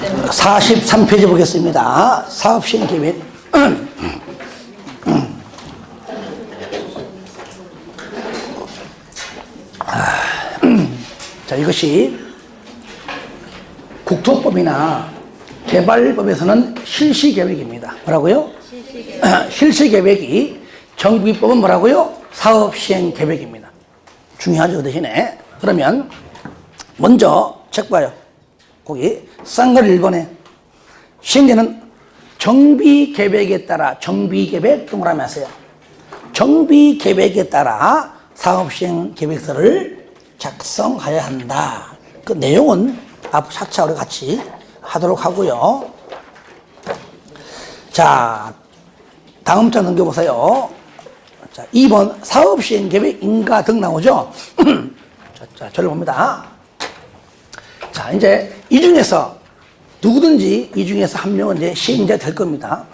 43페이지 보겠습니다. 사업시행 계획. 자, 이것이 국토법이나 개발법에서는 실시계획입니다. 뭐라고요? 실시계획이 정비법은 뭐라고요? 사업시행계획입니다. 중요하죠, 그 대신에. 그러면 먼저 책 봐요. 거기 싼 걸 1번에 시행되는 정비계획에 따라 정비계획 동그라미 하세요. 정비계획에 따라 사업시행계획서를 작성하여야 한다. 그 내용은 앞으로 차차 우리 같이 하도록 하고요. 자, 다음 장 넘겨보세요. 자, 2번 사업시행계획 인가 등 나오죠? 자, 저를 봅니다. 자, 이제 이 중에서 누구든지 이 중에서 한 명은 이제 시행자 될 겁니다.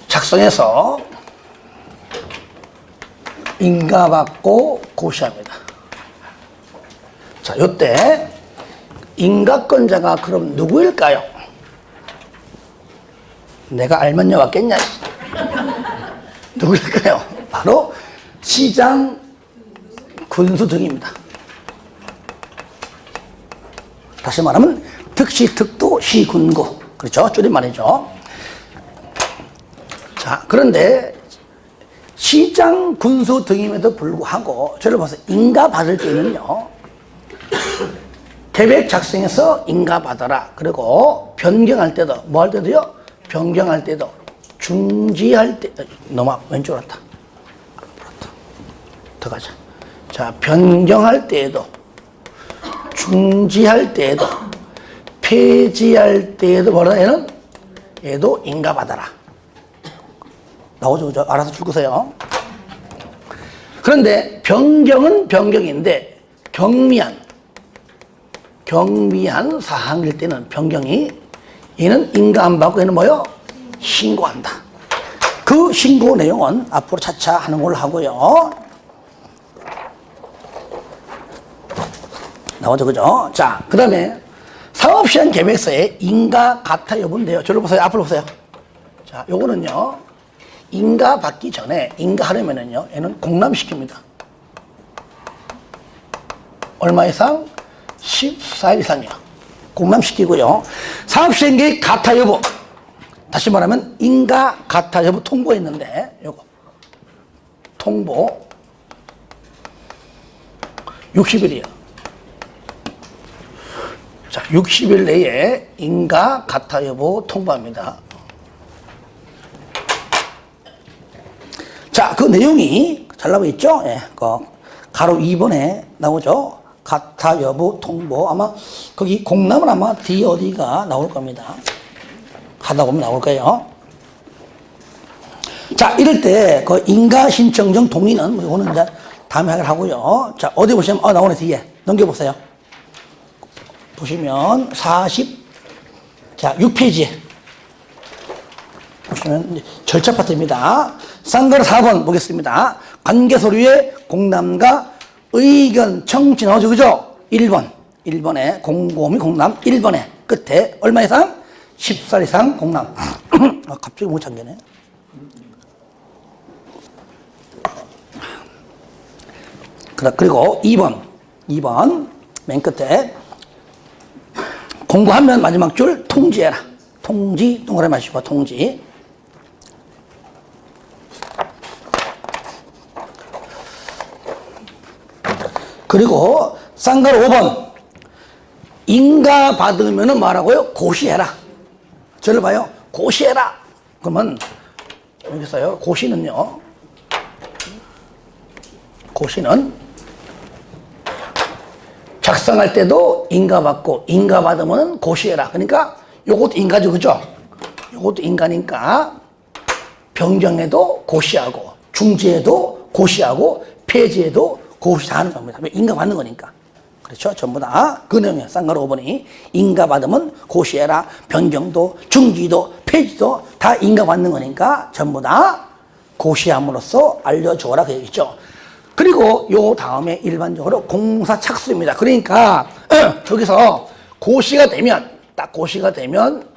작성해서 인가받고 고시합니다. 자, 요때 인가권자가 그럼 누구일까요? 내가 알면요 왔겠냐? 누구일까요? 바로 시장, 군수 등입니다. 다시 말하면 특시, 특도, 시, 군구. 그렇죠? 줄임말이죠. 자, 그런데 시장, 군수 등임에도 불구하고 저를 봐서 인가 받을 때는요, 계획 작성해서 인가 받아라. 그리고 변경할 때도, 뭐 할 때도요? 변경할 때도, 중지할 때, 너무 왼쪽으로 왔다. 더 가자. 자, 변경할 때에도, 중지할 때에도, 폐지할 때에도 뭐라 얘는? 얘도 인가 받아라. 나오죠, 그죠? 알아서 줄거세요. 그런데 변경은 변경인데 경미한 사항일 때는 변경이 얘는 인가 안 받고 얘는 뭐요? 신고한다. 그 신고 내용은 앞으로 차차 하는 걸로 하고요. 나오죠, 그죠? 자, 그 다음에 사업시행 계획서에 인가 같아 여부인데요. 저를 보세요. 앞으로 보세요. 자, 요거는요. 인가 받기 전에 인가하려면은요, 얘는 공람시킵니다. 얼마 이상? 14일 이상이요. 공람시키고요. 사업시행계획 가타 여부. 다시 말하면 인가 가타 여부 통보했는데, 요거. 통보. 60일이요. 자, 60일 내에 인가 가타 여부 통보합니다. 자, 그 내용이 잘 나와 있죠? 예, 그 가로 2번에 나오죠? 가타 여부 통보. 아마 거기 공람은 아마 뒤 어디가 나올 겁니다. 하다 보면 나올 거예요. 자, 이럴 때 그 인가 신청정 동의는 이거는 이제 다음에 하고요. 자, 어디 보시면 나오네. 뒤에 넘겨보세요. 보시면 6페이지에 보시면 절차 파트입니다. 쌍가루 4번 보겠습니다. 관계서류의 공람과 의견 청취 나오죠, 그죠? 1번에 공고미 공람 1번에 끝에 얼마 이상? 10살 이상 공람. 갑자기 못 참겠네. 그리고 2번 맨 끝에 공고하면 마지막 줄 통지해라. 통지 동그라미 하시고 통지. 그리고 쌍가루 5번 인가 받으면은 뭐라고요? 고시해라. 저를 봐요. 고시해라. 그러면 여기 있어요. 고시는요. 고시는 작성할 때도 인가 받고 인가 받으면 고시해라. 그러니까 요것도 인가죠, 그죠? 요것도 인가니까 변경에도 고시하고 중지에도 고시하고 폐지에도 고시 다 하는 겁니다. 인가 받는 거니까. 그렇죠? 전부 다 그 내용이에요. 쌍가루 5번이 인가 받으면 고시해라. 변경도 중지도 페이지도 다 인가받는 거니까 전부 다 고시함으로써 알려줘라 그 얘기죠. 그리고 요 다음에 일반적으로 공사착수입니다. 그러니까 저기서 고시가 되면 딱 고시가 되면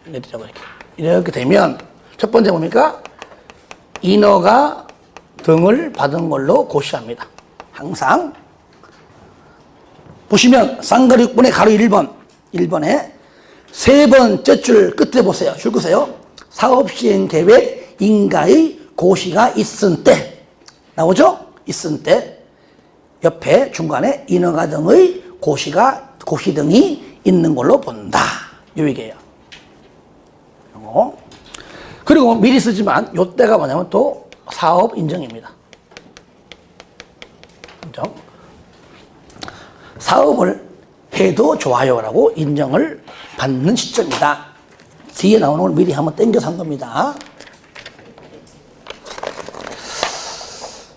내리자고 이렇게 되면 첫 번째 뭡니까? 인허가 등을 받은 걸로 고시합니다. 항상 보시면 쌍거리 6번의 가로 1번에 세 번째 줄 끝에 보세요. 줄 끄세요. 사업시행계획 인가의 고시가 있은 때 나오죠? 있은 때 옆에 중간에 인허가 등의 고시 등이 있는 걸로 본다. 요 얘기예요. 그리고 미리 쓰지만 요때가 뭐냐면 또 사업 인정입니다. 인정. 사업을 해도 좋아요라고 인정을 받는 시점이다. 뒤에 나오는 걸 미리 한번 땡겨서 한 겁니다.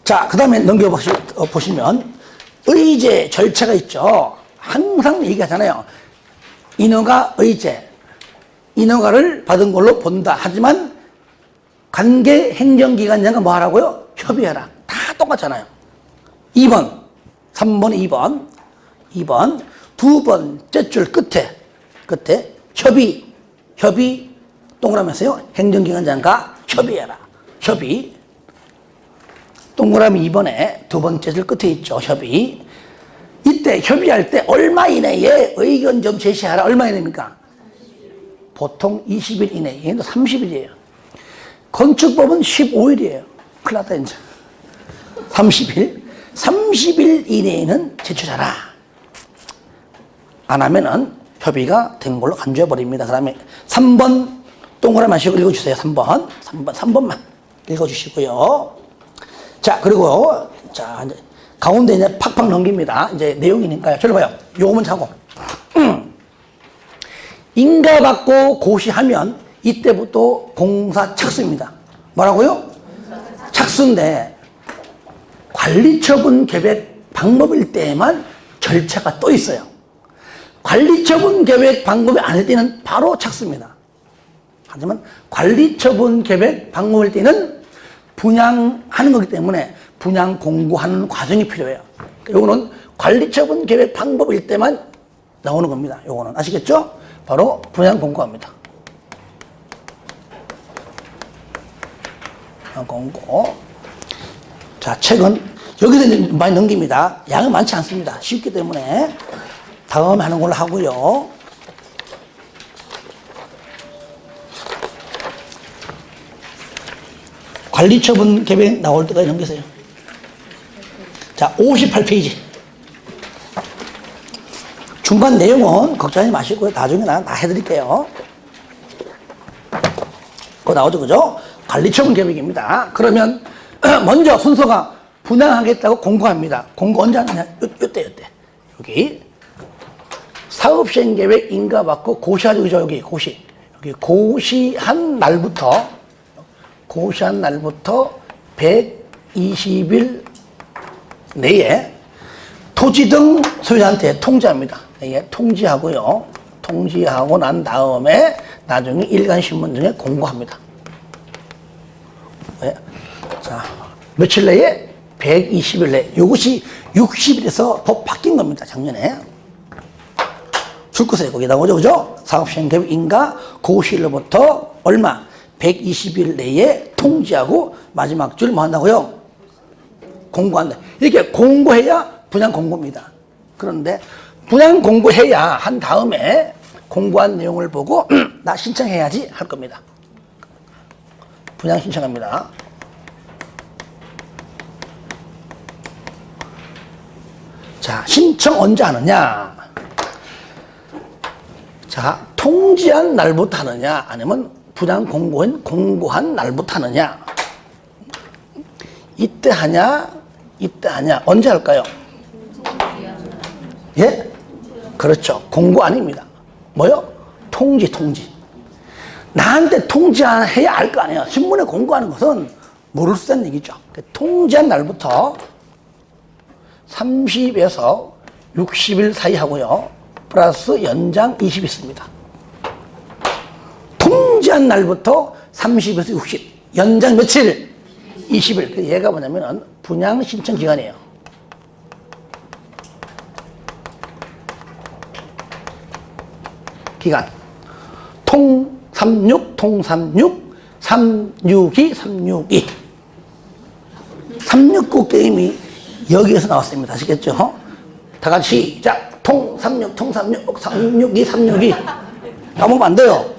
자, 그 다음에 넘겨보시면 의제 절차가 있죠. 항상 얘기하잖아요. 인허가 의제, 인허가를 받은 걸로 본다. 하지만 관계 행정기관장과 뭐 하라고요? 협의해라. 다 똑같잖아요. 2번, 3번, 2번 두 번째 줄 끝에 협의 동그라미 했어요. 행정기관장과 협의해라. 협의 동그라미 2번에 두 번째 줄 끝에 있죠. 협의. 이때 협의할 때 얼마 이내에 의견 좀 제시하라. 얼마 이내입니까? 보통 20일 이내, 얘는 30일이에요. 건축법은 15일이에요. 큰일 났다, 이제. 30일 이내에는 제출하라. 안 하면은 협의가 된 걸로 간주해버립니다. 그 다음에 3번 동그라미 하시고 읽어주세요. 3번만 읽어주시고요. 자, 그리고, 자, 이제 가운데 이제 팍팍 넘깁니다. 이제 내용이니까요. 저를 봐요. 요거만 자고. 인가받고 고시하면 이때부터 공사착수입니다. 뭐라고요? 착수인데 관리처분 계획 방법일 때에만 절차가 또 있어요. 관리처분 계획 방법이 아닐 때는 바로 착수입니다. 하지만 관리처분 계획 방법일 때는 분양하는 거기 때문에 분양 공고하는 과정이 필요해요. 요거는 관리처분 계획 방법일 때만 나오는 겁니다. 요거는 아시겠죠? 바로 분양 공고합니다. 분양 공고. 자, 책은 여기서 이제 많이 넘깁니다. 양은 많지 않습니다. 쉽기 때문에 다음에 하는 걸로 하고요. 관리처분 계획 나올 때까지 넘기세요. 자, 58페이지. 중간 내용은 걱정하지 마시고요. 나중에 다 해드릴게요. 그거 나오죠, 그죠? 관리처분 계획입니다. 그러면 먼저 순서가 분양하겠다고 공고합니다. 공고 언제 하느냐? 요때. 여기. 사업시행계획 인가받고 고시하죠, 그죠? 여기 고시. 여기 고시한 날부터 120일 내에 토지 등 소유자한테 통지합니다. 예, 통지하고요. 통지하고 난 다음에 나중에 일간신문 등에 공고합니다. 예. 자, 며칠 내에? 120일 내에. 이것이 60일에서 법 바뀐 겁니다. 작년에. 줄 거세요. 거기 나오죠. 그죠? 사업시행계획 인가 고시일로부터 얼마? 120일 내에 통지하고 마지막 줄 뭐 한다고요? 공고한다. 이렇게 공고해야 분양 공고입니다. 그런데 분양 공고해야 한 다음에 공고한 내용을 보고 나 신청해야지 할 겁니다. 분양 신청합니다. 자, 신청 언제 하느냐? 자, 통지한 날부터 하느냐? 아니면 분양 공고한 날부터 하느냐? 이때 하냐? 언제 할까요? 예? 그렇죠. 공고 아닙니다. 뭐요? 통지. 나한테 통지해야 알 거 아니에요. 신문에 공고하는 것은 모를 수 있다는 얘기죠. 통지한 날부터 30에서 60일 사이 하고요. 플러스 연장 20이 있습니다. 통지한 날부터 30에서 60, 연장 며칠? 20일. 얘가 뭐냐면 분양 신청 기간이에요. 기간. 통36, 362, 362. 369 게임이 여기에서 나왔습니다. 아시겠죠? 다 같이 시작. 통36, 362, 362. 까먹으면 안 돼요.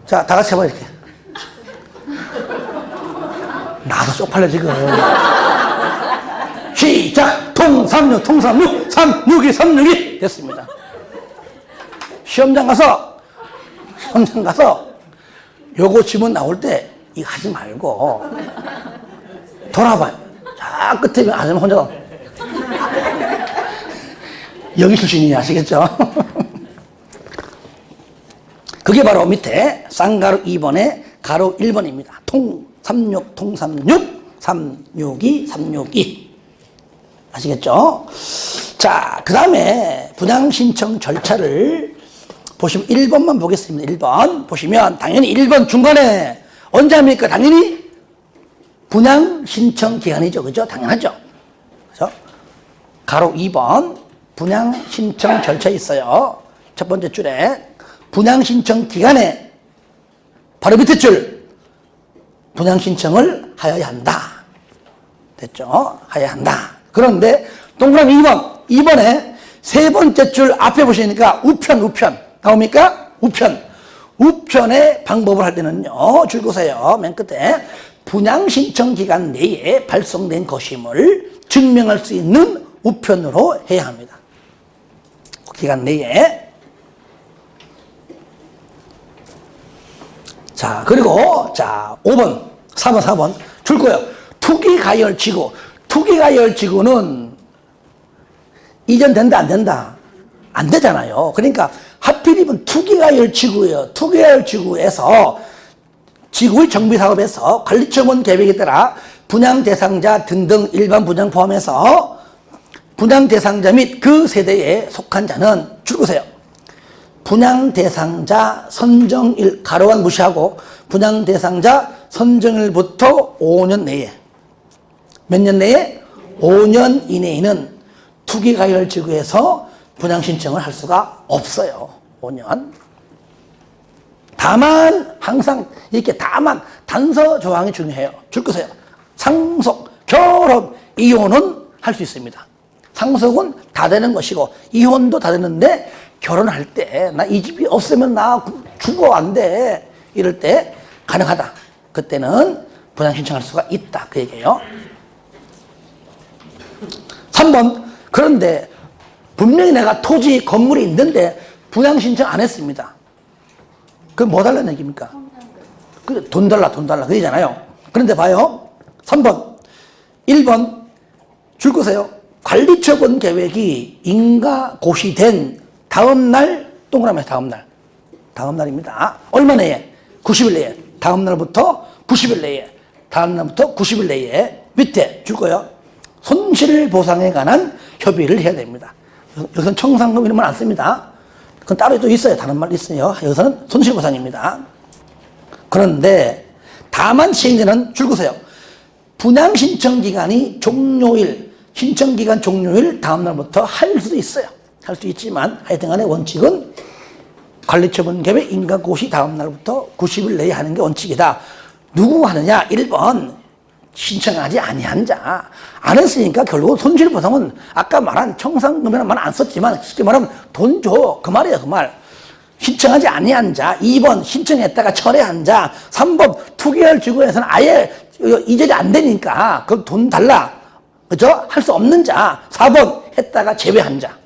자, 다 같이 해봐요, 이렇게. 나도 쪽팔려, 지금. 시작! 통36, 362, 362. 됐습니다. 시험장 가서 요거 지문 나올 때 이거 하지 말고 돌아봐요. 자, 끝에 아줌마 혼자 여기 출신이 아시겠죠? 그게 바로 밑에 쌍가루 2번에 가로 1번입니다. 통36, 362, 362. 아시겠죠? 자, 그 다음에 분양신청 절차를 보시면 1번만 보겠습니다. 1번. 보시면 당연히 1번 중간에 언제 합니까? 당연히 분양신청 기간이죠. 그죠? 당연하죠. 그죠? 가로 2번. 분양신청 절차 있어요. 첫 번째 줄에 분양신청 기간에 바로 밑에 줄 분양신청을 하여야 한다. 됐죠? 하여야 한다. 그런데 동그라미 2번. 2번에 세 번째 줄 앞에 보시니까 우편 나옵니까? 우편의 방법을 할 때는요, 줄 보세요. 맨 끝에 분양신청 기간 내에 발송된 것임을 증명할 수 있는 우편으로 해야 합니다. 기간 내에. 자, 그리고, 자, 5번, 3번, 4번. 줄 거예요. 투기가열지구. 투기가열지구는 이전된다, 안 된다? 안 되잖아요. 그러니까 하필이면 투기가열지구예요. 투기가열지구에서 지구의 정비사업에서 관리처분 계획에 따라 분양 대상자 등등 일반 분양 포함해서 분양 대상자 및 그 세대에 속한 자는 줄거세요. 분양 대상자 선정일 가로한 무시하고 분양 대상자 선정일부터 5년 내에 몇 년 내에? 5년 이내에는 투기가열지구에서 분양 신청을 할 수가 없어요. 5년. 다만 항상 이렇게 단서 조항이 중요해요. 줄거세요. 상속, 결혼, 이혼은 할 수 있습니다. 상속은 다 되는 것이고 이혼도 다 되는데 결혼할 때 나 이 집이 없으면 나 죽어 안 돼. 이럴 때 가능하다. 그때는 분양 신청할 수가 있다. 그 얘기예요. 3번. 그런데 분명히 내가 토지, 건물이 있는데 분양 신청 안 했습니다. 그럼 뭐 달라는 얘기입니까? 돈 달라. 그 얘기잖아요. 그런데 봐요. 3번. 1번. 줄 거세요. 관리처분 계획이 인가고시된 다음날, 동그라미 다음날. 다음날입니다. 얼마 내에? 90일 내에. 다음날부터 90일 내에. 다음날부터 90일 내에. 밑에 줄 거예요. 손실보상에 관한 협의를 해야 됩니다. 여기서는 청산금 이런 말 안 씁니다. 그건 따로 또 있어요. 다른 말 있어요. 여기서는 손실보상입니다. 그런데 다만 시행자는 줄 거세요. 분양신청기간이 종료일, 신청기간 종료일 다음날부터 할 수도 있어요. 할 수 있지만 하여튼간에 원칙은 관리처분 계획 인가고시 다음날부터 90일 내에 하는 게 원칙이다. 누구 하느냐? 1번 신청하지 아니한 자. 안 했으니까 결국 손실보상은 아까 말한 청산금이라는 말 안 썼지만 쉽게 말하면 돈 줘. 그 말이에요. 그 말. 신청하지 아니한 자. 2번 신청했다가 철회한 자. 3번 투기가열지구에서는 아예 이전이 안 되니까 그럼 돈 달라. 그죠? 할 수 없는 자. 4번 했다가 제외한 자.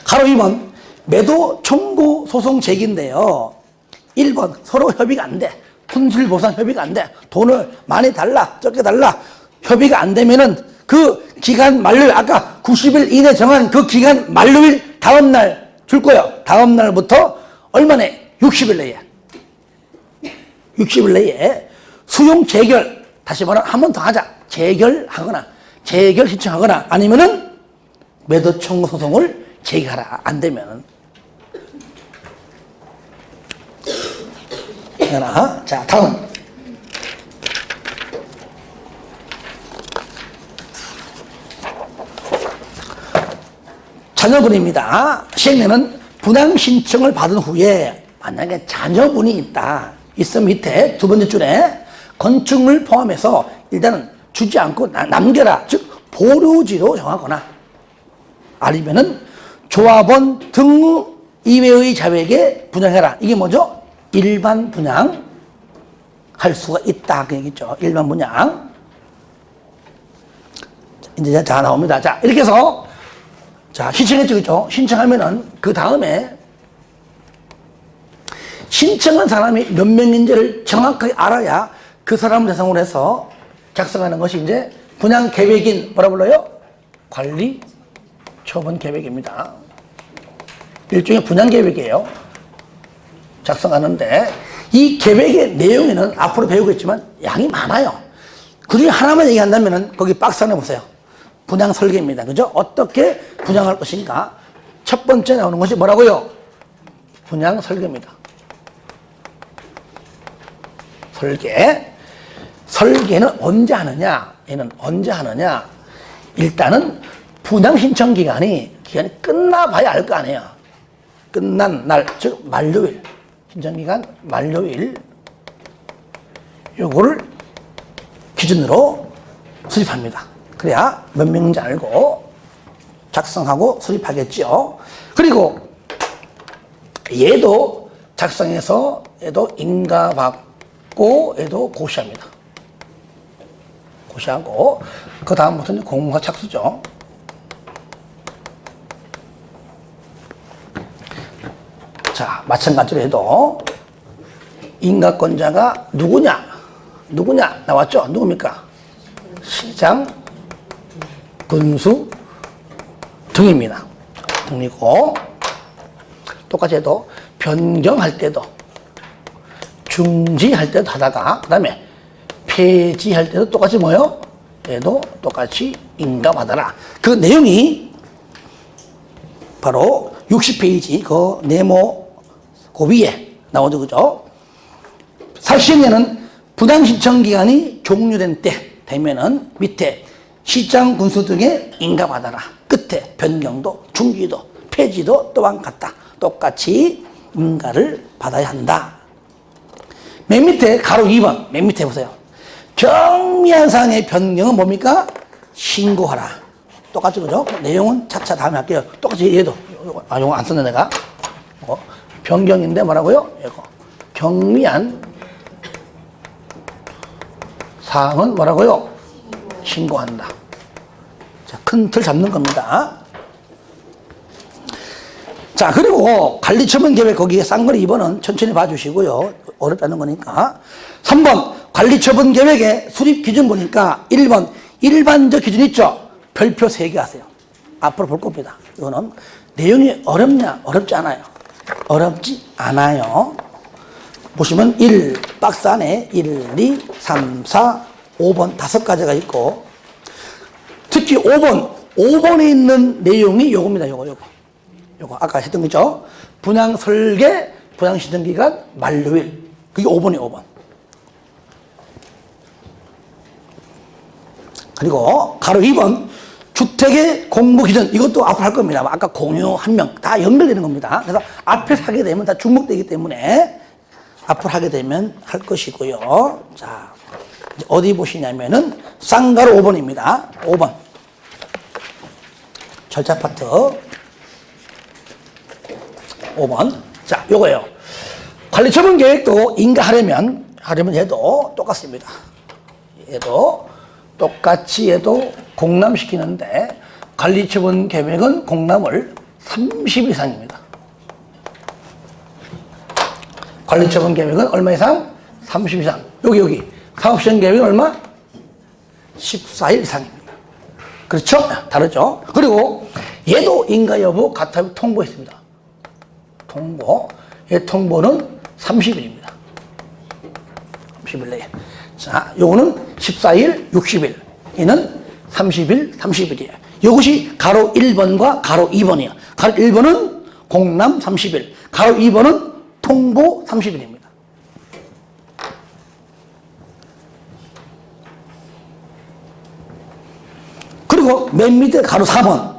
가로 2번 매도 청구 소송 제기인데요. 1번 서로 협의가 안 돼. 손실보상 협의가 안 돼. 돈을 많이 달라 적게 달라 협의가 안 되면은 그 기간 만료일 아까 90일 이내 정한 그 기간 만료일 다음날 줄 거예요. 다음날부터 얼마 내? 60일 내에 60일 내에 수용 재결 다시 말하면 한 번 더 하자. 재결 신청하거나 아니면은 매도 청구 소송을 제기하라. 안 되면은. 하나. 자, 다음. 자녀분입니다. 시행령은 분양 신청을 받은 후에 만약에 자녀분이 있으면 밑에 두 번째 줄에 건축물 포함해서 일단은 주지 않고 남겨라. 즉 보류지로 정하거나 아니면은 조합원 등 이외의 자유에게 분양해라. 이게 뭐죠? 일반 분양 할 수가 있다. 그 얘기죠. 일반 분양. 이제 자 나옵니다. 자, 이렇게 해서 자, 신청했죠, 그죠? 신청하면은 그 다음에 신청한 사람이 몇 명인지를 정확하게 알아야 그 사람을 대상으로 해서 작성하는 것이 이제 분양 계획인 뭐라 불러요? 관리 처분 계획입니다. 일종의 분양 계획이에요. 작성하는데 이 계획의 내용에는 앞으로 배우겠지만 양이 많아요. 그 중에 하나만 얘기한다면은 거기 박스 하나 보세요. 분양 설계입니다. 그죠? 어떻게 분양할 것인가? 첫 번째 나오는 것이 뭐라고요? 분양 설계입니다. 설계. 설계는 언제 하느냐? 얘는 언제 하느냐? 일단은 분양 신청 기간이 끝나봐야 알 거 아니에요. 끝난 날, 즉 만료일. 신청 기간 만료일. 요거를 기준으로 수립합니다. 그래야 몇 명인지 알고 작성하고 수립하겠죠. 그리고 얘도 작성해서 얘도 인가받고 얘도 고시합니다. 고시하고 그 다음부터는 공무사 착수죠. 자, 마찬가지로 해도 인가권자가 누구냐 나왔죠. 누굽니까? 시장, 군수 등입니다. 등이고 똑같이 해도 변경할 때도 중지할 때도 하다가 그 다음에 폐지할 때도 똑같이 뭐요? 얘도 똑같이 인가받아라. 그 내용이 바로 60페이지 그 네모 그 위에 나오죠. 그죠? 사실시행령은 분양 신청 기간이 종료된 때 되면은 밑에 시장 군수 등의 인가받아라. 끝에 변경도 중지도 폐지도 또한 같다. 똑같이 인가를 받아야 한다. 맨 밑에 가로 2번 맨 밑에 보세요. 경미한 사항의 변경은 뭡니까? 신고하라. 똑같이 그죠? 내용은 차차 다음에 할게요. 똑같이 얘도 요거 안 썼네 내가. 변경인데 뭐라고요? 이거 경미한 사항은 뭐라고요? 신고한다. 자, 큰 틀 잡는 겁니다. 자, 그리고 관리처분 계획 거기에 쌍거리 2번은 천천히 봐주시고요. 어렵다는 거니까. 3번 관리처분 계획의 수립 기준 보니까 1번 일반적 기준 있죠? 별표 3개 하세요. 앞으로 볼 겁니다. 이거는 내용이 어렵냐? 어렵지 않아요. 어렵지 않아요. 보시면 1 박스 안에 1, 2, 3, 4, 5번 5가지가 있고 특히 5번에 있는 내용이 요겁니다. 요거 아까 했던 거죠. 분양 설계, 분양 신청 기간 만료일. 그게 5번이에요. 5번. 그리고 가로 2번 주택의 공부 기준. 이것도 앞으로 할 겁니다. 아까 공유 한 명 다 연결되는 겁니다. 그래서 앞에서 하게 되면 다 중복되기 때문에 앞으로 하게 되면 할 것이고요. 자, 이제 어디 보시냐면은 쌍가로 5번입니다. 5번. 절차 파트 5번. 자, 요거예요. 관리처분 계획도 인가하려면 얘도 똑같습니다. 얘도 똑같이 얘도 공람시키는데 관리처분 계획은 공람을 30 이상입니다. 관리처분 계획은 얼마 이상? 30 이상. 여기. 사업시행 계획은 얼마? 14일 이상입니다. 그렇죠? 다르죠? 그리고 얘도 인가 여부 가타부 통보했습니다. 통보. 얘 통보는 30일입니다. 30일 내에. 자, 요거는 14일, 60일. 얘는 30일, 30일이에요. 이것이 가로 1번과 가로 2번이에요. 가로 1번은 공남 30일, 가로 2번은 통보 30일입니다. 그리고 맨 밑에 가로 4번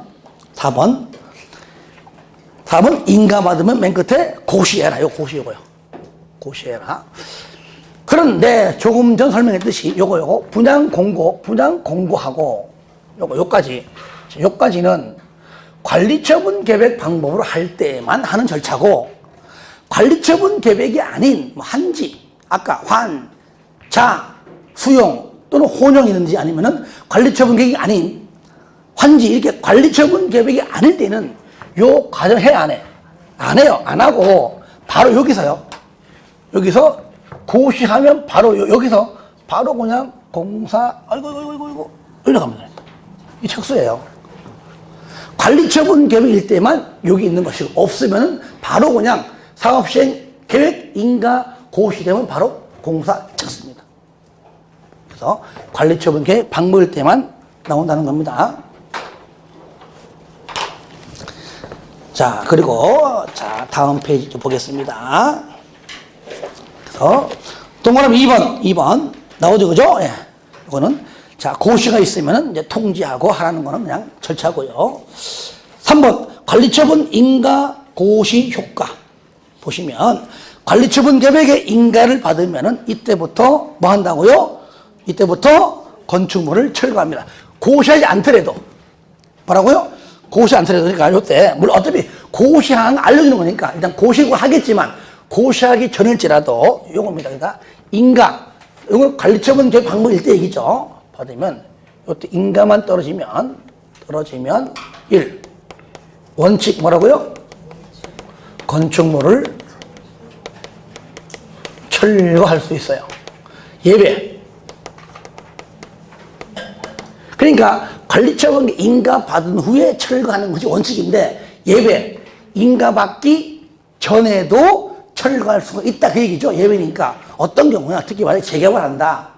인가 받으면 맨 끝에 고시해라. 이거 고시고요. 고시해라. 그런데 조금 전 설명했듯이 요거 분양 공고하고 요까지는 관리처분 계획 방법으로 할 때만 하는 절차고, 관리처분 계획이 아닌 뭐 한지, 아까 환, 자, 수용 또는 혼용이 있는지 아니면은 관리처분 계획이 아닌 환지, 이렇게 관리처분 계획이 아닐 때는 요 과정 해 안 해? 안 해요. 안 하고 바로 여기서 고시하면 바로 여기서 바로 그냥 공사 아이고 이렇게 가면 됩니다. 이 착수예요. 관리처분 계획일 때만 여기 있는 것이고, 없으면은 바로 그냥 사업시행 계획 인가 고시되면 바로 공사 착수입니다. 그래서 관리처분 계획 방법일 때만 나온다는 겁니다. 자, 그리고 다음 페이지 좀 보겠습니다. 그래서 동그라미 2번 나오죠, 그죠? 예. 이거는 고시가 있으면은 이제 통지하고 하라는 거는 그냥 절차고요. 3번 관리처분 인가 고시 효과 보시면, 관리처분 계획의 인가를 받으면은 이때부터 뭐 한다고요? 이때부터 건축물을 철거합니다. 고시하지 않더라도. 뭐라고요? 고시 않더라도. 그러니까 이때 물론 어차피 고시한 알려주는 거니까 일단 고시고 하겠지만, 고시하기 전일지라도 요겁니다. 그러니까 인가, 이건 관리처분 계획 방법일 때 얘기죠. 받으면 이때 인가만 떨어지면 1. 원칙 뭐라고요? 건축물을 철거할 수 있어요. 예외. 그러니까 관리처분 인가 받은 후에 철거하는 것이 원칙인데, 예외. 인가 받기 전에도 철거할 수가 있다, 그 얘기죠. 예외니까. 어떤 경우야, 특히 만약에 재개발한다.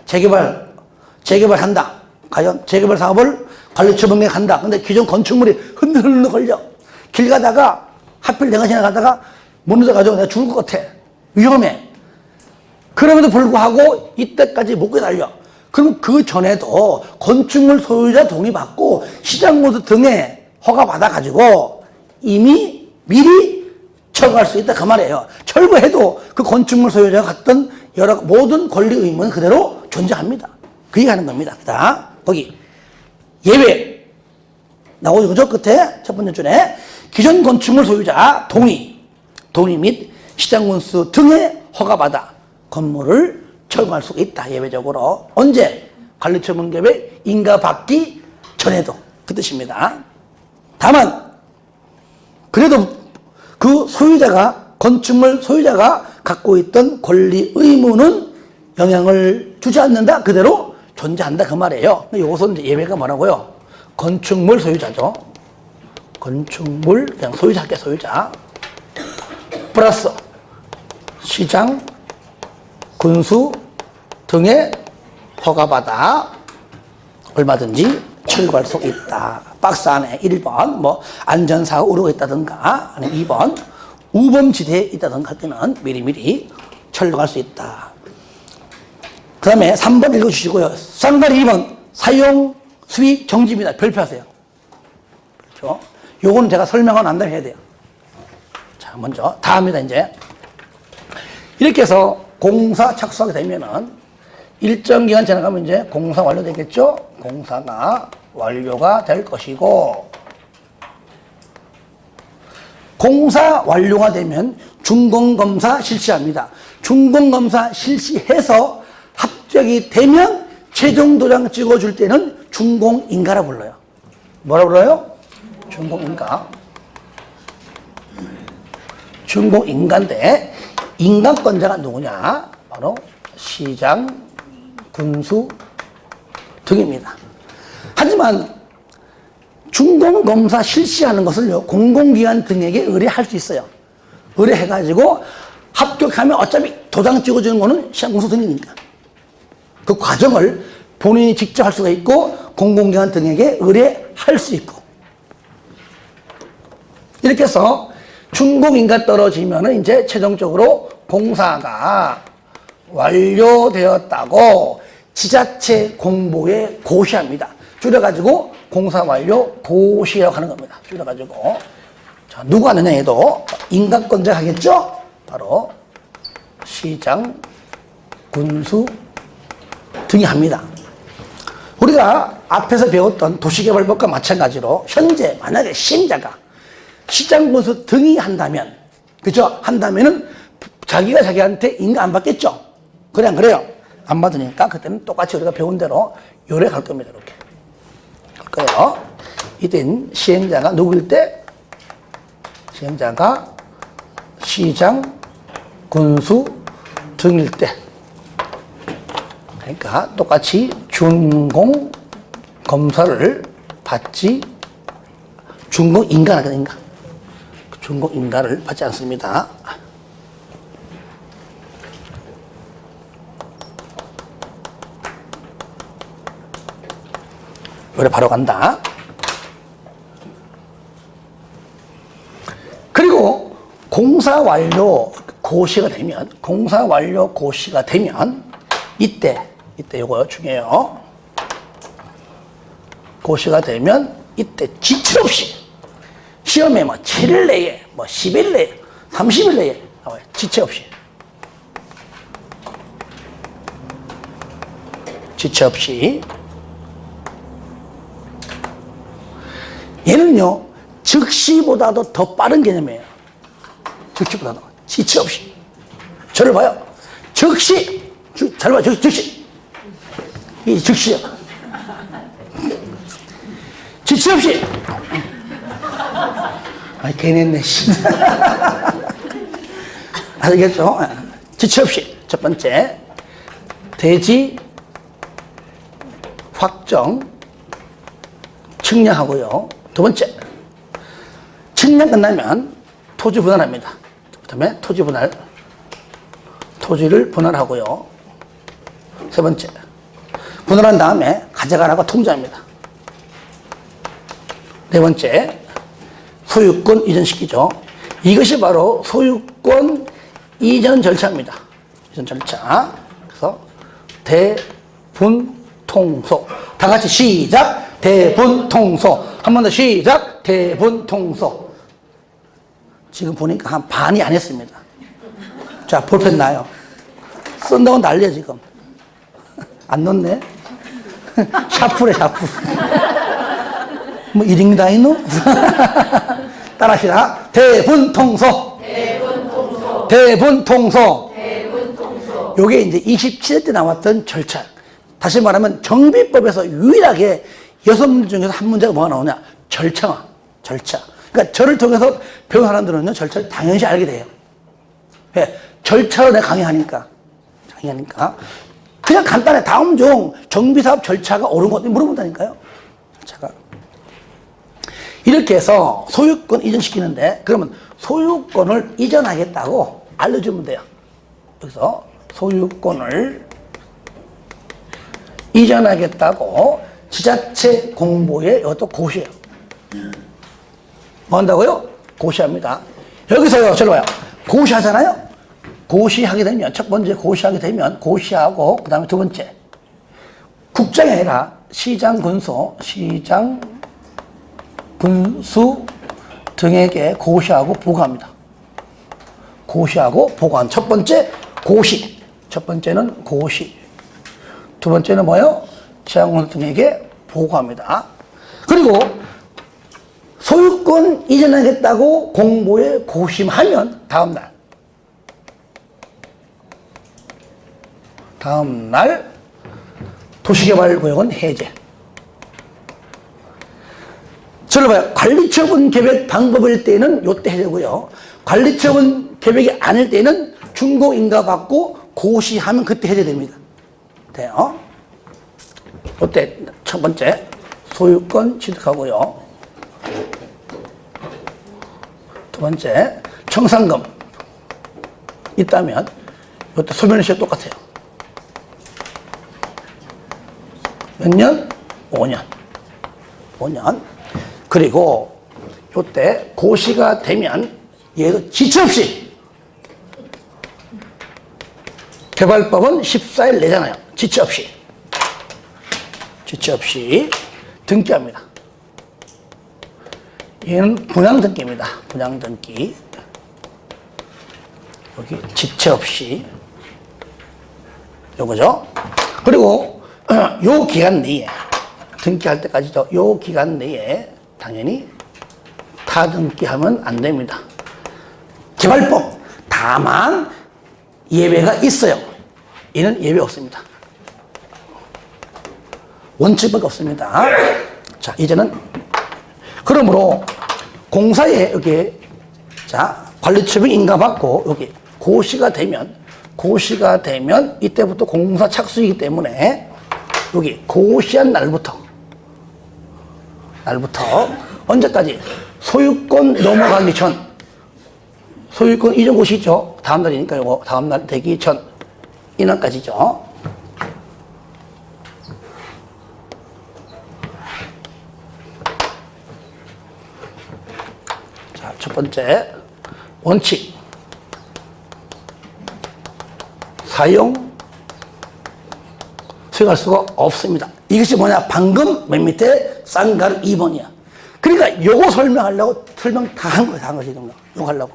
재개발한다. 과연 재개발 사업을 관리처분에 간다. 근데 기존 건축물이 흔들흔들 걸려. 길 가다가 하필 내가 지나가다가 무너져가지고 내가 죽을 것 같아. 위험해. 그럼에도 불구하고 이때까지 못 기다려. 그럼 그 전에도 건축물 소유자 동의받고 시장모드 등에 허가 받아가지고 이미 미리 철거할 수 있다, 그 말이에요. 철거해도 그 건축물 소유자가 갖던 모든 권리 의무는 그대로 존재합니다. 그 얘기 하는 겁니다. 자, 거기 예외 나오죠, 그죠? 끝에 첫 번째 줄에 기존 건축물 소유자 동의 및 시장군수 등의 허가받아 건물을 철거할 수가 있다, 예외적으로. 언제? 관리처분 계획 인가 받기 전에도, 그 뜻입니다. 다만 그래도 그 건축물 소유자가 갖고 있던 권리 의무는 영향을 주지 않는다, 그대로 존재한다, 그 말이에요. 근데 이것은 이제 예외가 뭐라고요? 건축물 소유자죠. 건축물, 그냥 소유자 할게, 소유자. 플러스 시장, 군수 등의 허가받아 얼마든지 철거할 수 있다. 박스 안에 1번 뭐 안전사고 우려가 있다든가, 아니면 2번 우범지대에 있다든가 할 때는 미리미리 철거할 수 있다. 그 다음에 3번 읽어주시고요. 쌍다리 2번 사용 수익 정지입니다. 별표하세요. 그렇죠? 요거는 제가 설명은 안 해야 돼요. 자, 먼저 다 합니다. 이제 이렇게 해서 공사 착수하게 되면은 일정 기간 지나가면 이제 공사 완료되겠죠? 공사가 완료가 될 것이고, 공사 완료가 되면 준공검사 실시합니다. 준공검사 실시해서 합격이 되면 최종 도장 찍어줄 때는 준공인가라 불러요. 뭐라 불러요? 준공인가. 준공인가인데 인가권자가 누구냐? 바로 시장, 군수 등입니다. 하지만 준공검사 실시하는 것을요, 공공기관 등에게 의뢰할 수 있어요. 의뢰해가지고 합격하면 어차피 도장 찍어주는 거는 시장군수 등이니까 그 과정을 본인이 직접 할 수가 있고, 공공기관 등에게 의뢰할 수 있고. 이렇게 해서 준공인가 떨어지면은 이제 최종적으로 공사가 완료되었다고 지자체 공보에 고시합니다. 줄여가지고 공사 완료 고시라고 하는 겁니다. 줄여가지고. 자, 누가 하느냐 해도 인가권자 하겠죠? 바로 시장, 군수 등이 합니다. 우리가 앞에서 배웠던 도시개발법과 마찬가지로 현재 만약에 시행자가 시장, 군수 등이 한다면, 그죠? 한다면은 자기가 자기한테 인가 안 받겠죠? 그래, 안 그래요? 안 받으니까 그때는 똑같이 우리가 배운 대로 요래 갈 겁니다. 이렇게. 갈 거예요. 이땐 시행자가 누구일 때? 시행자가 시장, 군수 등일 때. 그러니까 똑같이 준공 검사를 받지, 준공 인가는 인가. 준공 인가를 받지 않습니다. 요래 바로 간다. 그리고 공사 완료 고시가 되면, 공사 완료 고시가 되면 이때 요거 중요해요. 고시가 되면 이때 지체 없이 시험에 뭐 7일 내에, 뭐 10일 내에, 30일 내에 나와요. 지체 없이. 지체 없이. 얘는요, 즉시보다도 더 빠른 개념이에요. 즉시보다도. 지체 없이. 저를 봐요. 즉시. 잘 봐요. 즉시. 이 즉시야. 지체 없이. 아이, 괜히 했네. 알겠죠? 지체 없이. 첫 번째. 대지 확정 측량하고요. 두 번째, 측량 끝나면 토지 분할합니다. 그 다음에 토지 분할, 토지를 분할하고요. 세 번째, 분할한 다음에 가져가라고 통지합니다. 네 번째, 소유권 이전시키죠. 이것이 바로 소유권 이전 절차입니다. 이전 절차. 그래서 대분통소. 다 같이 시작. 대분통소. 한 번 더 시작. 대분통소. 지금 보니까 한 반이 안 했습니다. 자, 볼펜 놔요. 쓴다고 난리야, 지금. 안 넣네? 샤프래, 샤프. 뭐, 1인다, 이노? 따라하시라. 대분통소. 대분통소. 대분통소. 대분통소. 요게 이제 27회 때 나왔던 절차. 다시 말하면 정비법에서 유일하게 6문제 중에서 한 문제가 뭐가 나오냐? 절차가. 절차. 그러니까 저를 통해서 배운 사람들은요, 절차를 당연시 알게 돼요. 왜? 절차로 내가 강의하니까. 그냥 간단해. 다음 중 정비사업 절차가 옳은 것 물어본다니까요. 절차가. 이렇게 해서 소유권 이전시키는데, 그러면 소유권을 이전하겠다고 알려주면 돼요. 그래서 소유권을 이전하겠다고 지자체 공보에 이것도 고시해요. 뭐 한다고요? 고시합니다. 여기서요, 저로 봐요. 고시하잖아요? 고시하게 되면, 첫 번째 고시하게 되면, 고시하고, 그 다음에 두 번째. 국장이 아니라 시장, 군수 등에게 고시하고 보고합니다. 고시하고 보고한 첫 번째 고시. 첫 번째는 고시. 두 번째는 뭐예요? 시장, 군수 등에게 보고합니다. 그리고 소유권 이전하겠다고 공보에 고심하면 다음날 도시개발구역은 해제. 저를 봐요. 관리처분 계획 방법일 때는 요때 해제고요. 관리처분 계획이 아닐 때는 준공인가 받고 고시하면 그때 해제됩니다. 돼요. 요때 첫 번째 소유권 취득하고요. 두 번째 청산금 있다면 요때 소멸시효 똑같아요. 몇 년? 5년. 5년. 그리고 요때 고시가 되면 얘도 지체 없이 개발법은 14일 내잖아요. 지체 없이 등기합니다. 얘는 분양등기입니다. 분양등기. 여기 지체 없이 요거죠. 그리고 요 기간 내에 등기할 때까지도 요 기간 내에 당연히 타등기하면 안 됩니다. 개발법 다만 예외가 있어요. 얘는 예외 없습니다. 원칙밖에 없습니다. 자, 이제는 그러므로 공사에 여기 자 관리처분 인가받고 여기 고시가 되면 이때부터 공사 착수이기 때문에 여기 고시한 날부터 언제까지 소유권 넘어가기 전 소유권 이전 고시 있죠. 다음 날이니까 요거 다음 날 되기 전 이날까지죠. 자, 첫 번째 원칙 수용할 수가 없습니다. 이것이 뭐냐? 방금 맨 밑에 쌍가루 2번이야. 그러니까 요거 설명 다 한 거예요. 다 한 거지. 요거 하려고.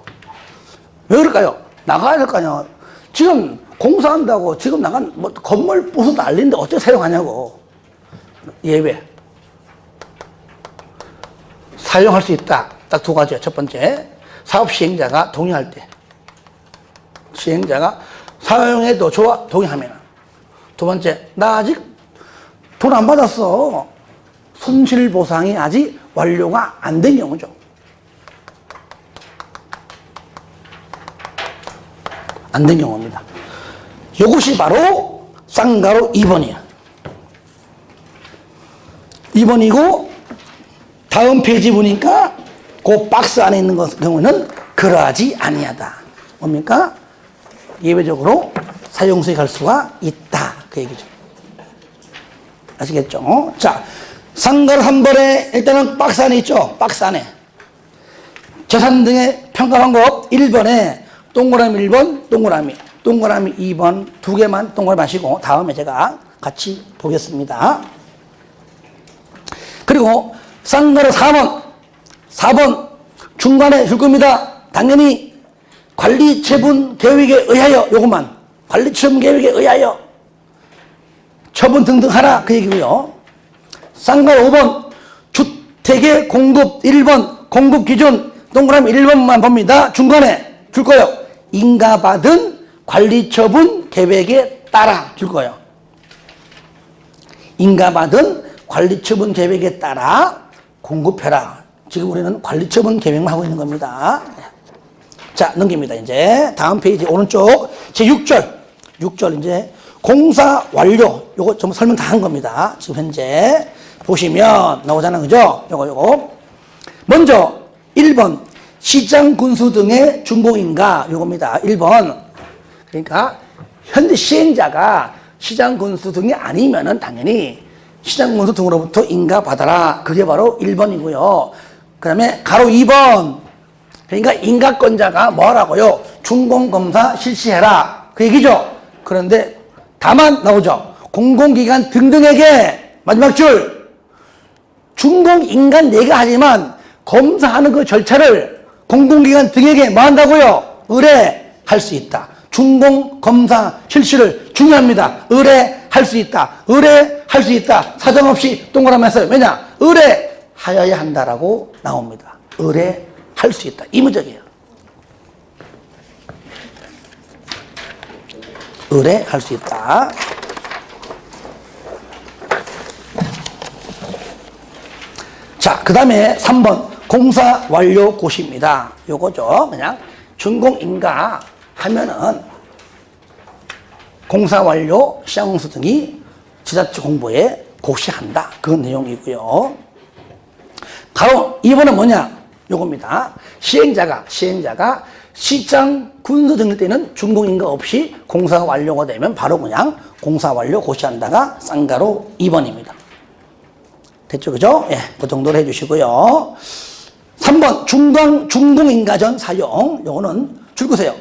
왜 그럴까요? 나가야 될 거 아니야. 지금 공사한다고 지금 나간 뭐 건물 부수 난리인데 어떻게 사용하냐고. 예외. 사용할 수 있다. 딱 두 가지야. 첫 번째, 사업 시행자가 동의할 때. 시행자가 사용해도 좋아. 동의하면. 두 번째, 나 아직 돈 안 받았어. 손실보상이 아직 완료가 안 된 경우죠. 안 된 경우입니다. 이것이 바로 쌍가루 2번이야. 2번이고 다음 페이지 보니까 그 박스 안에 있는 경우는 그러하지 아니하다. 뭡니까? 예외적으로 사용수익 할 수가 있다. 그 얘기죠. 아시겠죠? 자, 쌍가루 한 번에 일단은 박스 안에 있죠? 박스 안에. 재산 등의 평가 방법 1번에 동그라미 1번, 동그라미 2번 두 개만 동그라미 하시고 다음에 제가 같이 보겠습니다. 그리고 쌍가루 4번 중간에 줄 겁니다. 당연히 관리처분 계획에 의하여 요것만 관리처분 계획에 의하여 처분 등등 하라 그 얘기고요. 쌍가루 5번 주택의 공급 1번 공급 기준 동그라미 1번만 봅니다. 중간에 줄 거예요. 인가받은 관리처분 계획에 따라 줄 거예요. 인가받은 관리처분 계획에 따라 공급해라. 지금 우리는 관리처분 계획만 하고 있는 겁니다. 자, 넘깁니다. 이제 다음 페이지 오른쪽 제 6절 이제 공사 완료. 요거 좀 설명 다 한 겁니다. 지금 현재 보시면 나오잖아요. 그죠? 요거. 먼저 1번 시장 군수 등의 준공인가 요겁니다. 1번. 그러니까 현재 시행자가 시장 군수 등이 아니면은 당연히 시장 군수 등으로부터 인가 받아라. 그게 바로 1번이고요. 그다음에 가로 2번. 그러니까 인가권자가 뭐라고요? 준공검사 실시해라. 그 얘기죠. 그런데 다만 나오죠. 공공기관 등등에게 마지막 줄 준공인간 내가 하지만 검사하는 그 절차를 공공기관 등에게 뭐 한다고요? 의뢰할 수 있다. 준공검사 실시를 중요합니다. 의뢰할 수 있다. 의뢰할 수 있다. 사정없이 동그라미 했어요. 왜냐? 의뢰하여야 한다라고 나옵니다. 의뢰할 수 있다. 의무적이에요. 의뢰할 수 있다. 자, 그 다음에 3번 공사 완료 고시입니다. 요거죠. 그냥 준공인가 하면은 공사 완료 시장공사 등이 지자체 공보에 고시한다. 그 내용이고요. 가로 2번은 뭐냐? 요겁니다. 시행자가 시장 군수 등일 때는 준공인가 없이 공사가 완료가 되면 바로 그냥 공사 완료 고시한다가 쌍가로 2번입니다. 됐죠, 그죠? 예, 그 정도로 해주시고요. 3번, 중공인가전 사용. 요거는 줄거세요.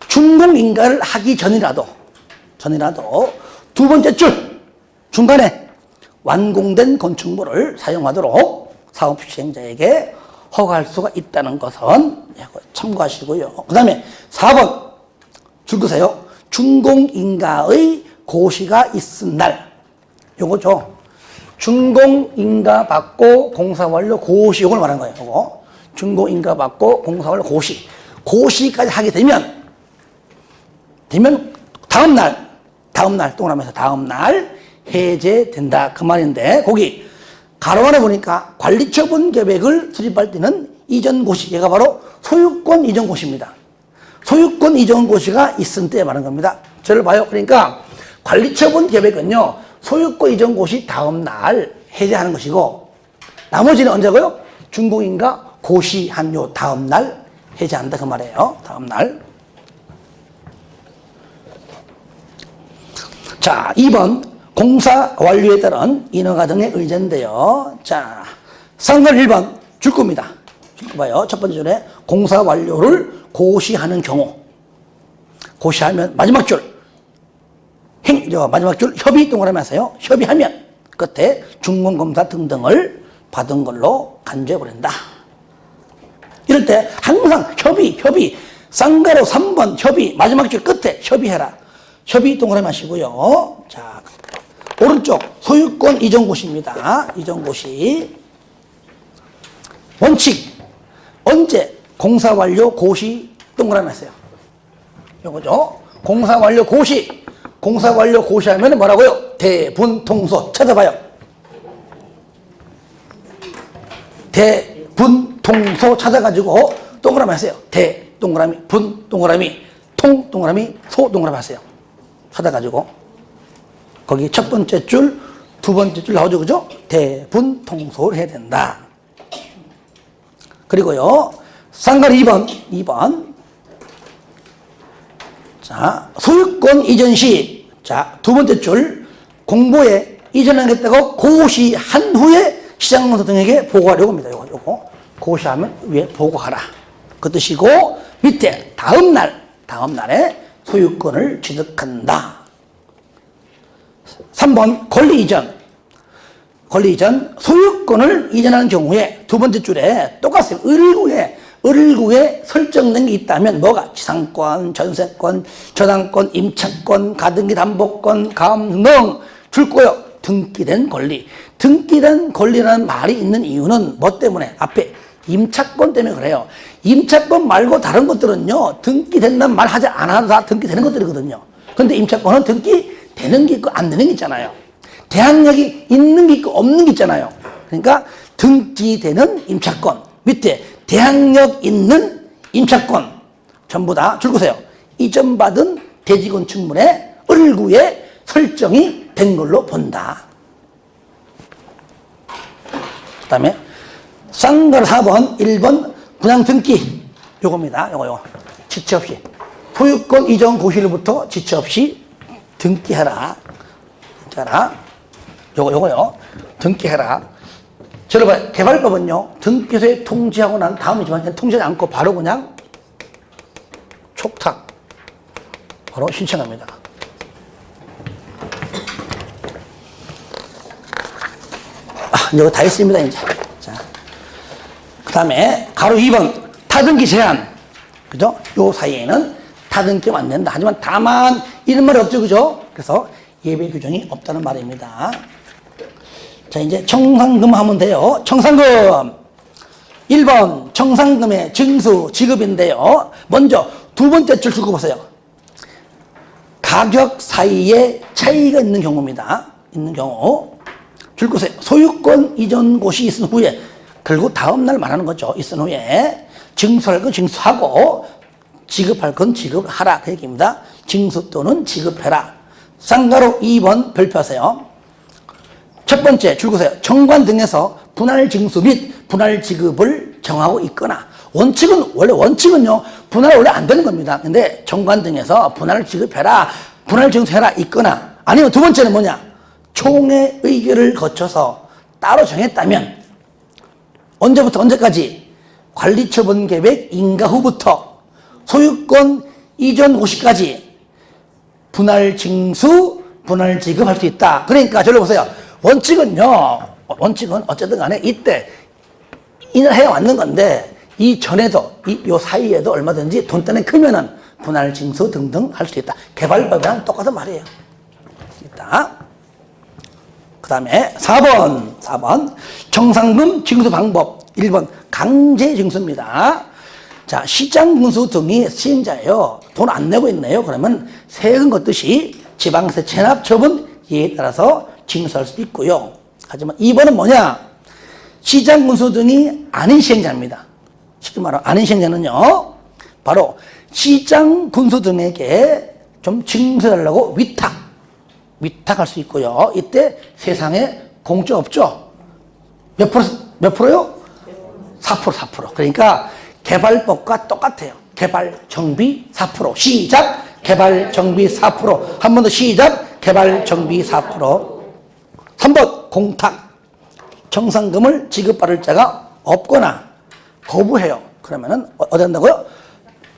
중공인가를 하기 전이라도 두 번째 줄, 중간에 완공된 건축물을 사용하도록 사업 시행자에게 허가할 수가 있다는 것은 참고하시고요. 그 다음에 4번, 줄거세요. 준공인가의 고시가 있은 날. 요거죠. 준공인가 받고 공사 완료 고시, 요걸 말하는 거예요. 요거. 준공인가 받고 공사 완료 고시. 고시까지 하게 되면 다음날, 동그라미에서 다음날 해제된다. 그 말인데, 거기 가로 안에 보니까 관리처분 계획을 수립할 때는 이전 고시, 얘가 바로 소유권 이전 고시입니다. 소유권 이전 고시가 있은 때 말하는 겁니다. 저를 봐요. 그러니까 관리처분 계획은요, 소유권 이전 고시 다음날 해제하는 것이고, 나머지는 언제고요? 준공인가 고시한 요 다음날 해제한다. 그 말이에요. 다음날. 자, 2번. 공사 완료에 따른 인허가 등의 의제인데요. 자, 상관 1번 줄 겁니다. 줄 거 봐요. 첫 번째 줄에 공사 완료를 고시하는 경우. 고시하면 마지막 줄. 마지막 줄 협의 동그라미 하세요. 협의하면 끝에 준공검사 등등을 받은 걸로 간주해버린다. 이럴 때 항상 협의. 쌍가로 3번 협의. 마지막 줄 끝에 협의해라. 협의 동그라미 하시고요. 자, 오른쪽 소유권 이전고시입니다. 이전고시. 원칙. 언제 공사 완료 고시 동그라미 하세요. 요거죠. 공사 완료 고시. 공사 완료 고시하면 뭐라고요? 대분통소. 찾아봐요. 대분통소 찾아가지고 동그라미 하세요. 대 동그라미, 분 동그라미, 통 동그라미, 소 동그라미 하세요. 찾아가지고 거기 첫 번째 줄, 두 번째 줄 나오죠, 그죠? 대분통소를 해야 된다. 그리고요, 쌍가리 2번. 자, 소유권 이전 시, 자, 두 번째 줄, 공보에 이전하겠다고 고시한 후에 시장공사 등에게 보고하려고 합니다. 요거. 고시하면 위에 보고하라. 그 뜻이고, 밑에 다음날에 소유권을 취득한다. 3번, 권리 이전. 소유권을 이전하는 경우에 두 번째 줄에 똑같습니다. 을구에 설정된 게 있다면 뭐가? 지상권, 전세권, 저당권, 임차권, 가등기 담보권, 가압능 줄 거요. 등기된 권리. 등기된 권리라는 말이 있는 이유는 뭐 때문에? 앞에 임차권 때문에 그래요. 임차권 말고 다른 것들은요, 등기된다는 말 하지 않아도 다 등기되는 것들이거든요. 근데 임차권은 등기되는 게 있고 안 되는 게 있잖아요. 대항력이 있는 게 있고 없는 게 있잖아요. 그러니까 등기되는 임차권, 밑에 대항력 있는 임차권 전부 다 줄거세요. 이전받은 대지건축물의 을구에 설정이 된 걸로 본다. 그 다음에 쌍걸 4번, 1번 분양 등기 요겁니다. 요거 지체 없이 소유권 이전 고시로부터 지체 없이 등기해라. 요거요. 등기해라. 여러분, 개발법은요, 등기소에 통지하고 난 다음이지만 통지하지 않고 바로 그냥 촉탁 바로 신청합니다. 이거 다 했습니다, 이제. 자, 그 다음에 가로 2번 타등기 제한. 그죠? 요 사이에는 타등기가 안 된다. 하지만 다만 이런 말이 없죠, 그죠? 그래서 예외 규정이 없다는 말입니다. 자, 이제 청산금 하면 돼요. 청산금. 1번 청산금의 징수 지급인데요. 먼저 두 번째 줄 주고 보세요. 가격 사이에 차이가 있는 경우입니다. 있는 경우. 줄 거세요. 소유권 이전 고시 있은 후에, 결국 다음날 말하는 거죠. 있은 후에 징수할 건 징수하고 지급할 건 지급하라. 그 얘기입니다. 징수 또는 지급해라. 쌍가로 2번 별표하세요. 첫 번째 줄거세요. 정관 등에서 분할 징수 및 분할 지급을 정하고 있거나, 원래 원칙은요, 분할 원래 안 되는 겁니다. 근데 정관 등에서 분할 지급해라, 분할 징수해라 있거나, 아니면 두 번째는 뭐냐? 총회 의결을 거쳐서 따로 정했다면 언제부터 언제까지? 관리처분 계획 인가 후부터 소유권 이전 고시까지 분할 징수, 분할 지급할 수 있다. 그러니까 저를 보세요. 원칙은 어쨌든 간에 이때 이날 해야 맞는 건데 이 전에도 요 사이에도 얼마든지 돈단에 크면은 분할 징수 등등 할 수 있다. 개발법이랑 똑같은 말이에요. 있다. 그 다음에 4번 정상금 징수 방법. 1번 강제 징수입니다. 자, 시장 군수 등이 시행자예요. 돈 안 내고 있네요. 그러면 세금 걷듯이 지방세 체납 처분 예에 따라서 징수할 수도 있고요. 하지만 2번은 뭐냐? 시장 군수 등이 아닌 시행자입니다. 쉽게 말하면 아닌 시행자는요, 바로 시장 군수 등에게 좀 징수하려고 위탁할 수 있고요. 이때 세상에 공짜 없죠? 몇 프로요? 4%. 그러니까 개발법과 똑같아요. 개발 정비 4%. 시작! 개발 정비 4%. 한 번 더 시작! 개발 정비 4%. 3번 공탁. 정상금을 지급받을 자가 없거나 거부해요. 그러면은 어디 간다고요?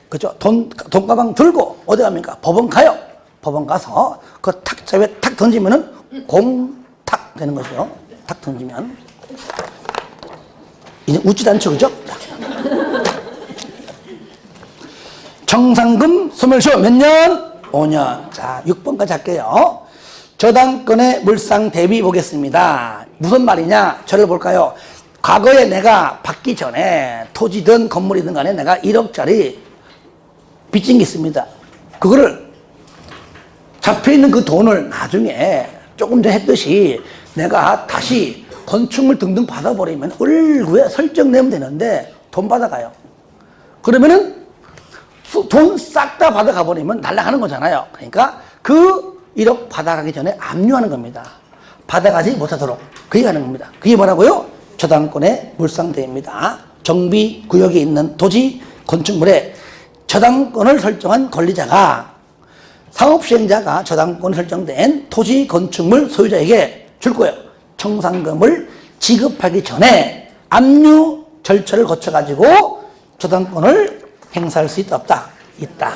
그죠? 돈 가방 들고 어디 갑니까? 법원 가요. 법원 가서 그 탁자에 탁 던지면은 공탁 되는 거죠. 탁 던지면. 이제 웃지도 않죠, 그죠? 정상금 소멸시효 몇 년? 5년. 자, 6번까지 할게요. 저당권의 물상 대비 보겠습니다. 무슨 말이냐? 저를 볼까요? 과거에 내가 받기 전에 토지든 건물이든 간에 내가 1억짜리 빚진 게 있습니다. 그거를 잡혀있는 그 돈을 나중에 조금 전에 했듯이 내가 다시 건축물 등등 받아버리면 을구에 설정 내면 되는데 돈 받아가요. 그러면은 돈 싹 다 받아가버리면 날아가는 거잖아요. 그러니까 그 1억 받아가기 전에 압류하는 겁니다. 받아가지 못하도록. 그게 가는 겁니다. 그게 뭐라고요? 저당권의 물상대입니다. 정비구역에 있는 토지, 건축물에 저당권을 설정한 권리자가 사업시행자가 저당권 설정된 토지, 건축물 소유자에게 줄 거예요. 청산금을 지급하기 전에 압류 절차를 거쳐가지고 저당권을 행사할 수 있다, 없다? 있다.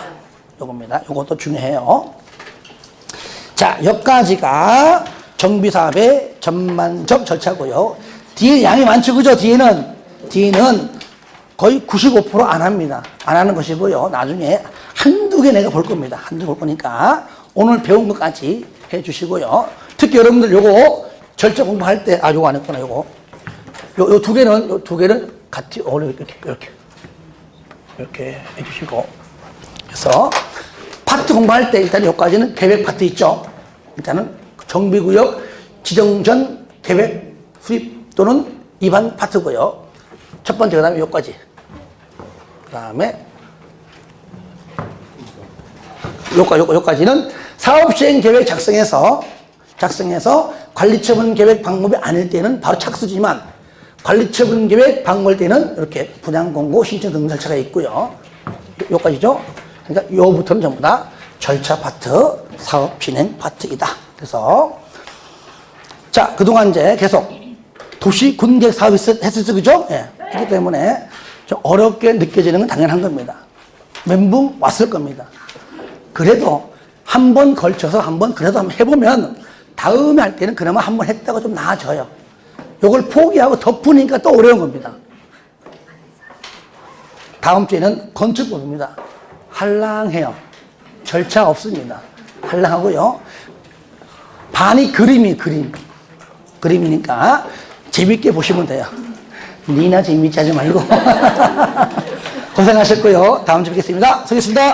요겁니다. 요것도 중요해요. 자, 여기까지가 정비사업의 전반적 절차고요. 뒤에 양이 많죠, 그죠? 뒤에는 거의 95% 안 합니다. 안 하는 것이고요. 나중에 한두 개 내가 볼 겁니다. 한두 개 볼 거니까 오늘 배운 것까지 해 주시고요. 특히 여러분들 요거 절차 공부할 때, 요거 안 했구나, 요거. 요 두 개는 같이, 이렇게 해주시고. 그래서 파트 공부할 때 일단 여기까지는 계획 파트 있죠. 일단은 정비구역 지정 전 계획 수립 또는 입안 파트고요. 첫 번째, 그 다음에 여기까지. 그 다음에 여기까지는 사업시행 계획 작성해서 관리처분 계획 방법이 아닐 때는 바로 착수지만 관리처분 계획 방법일 때는 이렇게 분양공고 신청 등등 절차가 있고요. 여기까지죠. 그러니까 요부터는 전부 다 절차 파트, 사업 진행 파트이다. 그래서 자, 그동안 이제 계속 도시 군계획 사업이 했었죠, 그죠? 예. 그렇기 때문에 좀 어렵게 느껴지는 건 당연한 겁니다. 멘붕 왔을 겁니다. 그래도 한 번 걸쳐서 그래도 한번 해보면 다음에 할 때는 그나마 한 번 했다고 좀 나아져요. 요걸 포기하고 덮으니까 또 어려운 겁니다. 다음 주에는 건축법입니다. 한랑해요. 절차 없습니다. 한랑하고요. 반이 그림이니까 재밌게 보시면 돼요. 니나 재밌지 하지 말고. 고생하셨고요. 다음 주에 뵙겠습니다. 수고하셨습니다.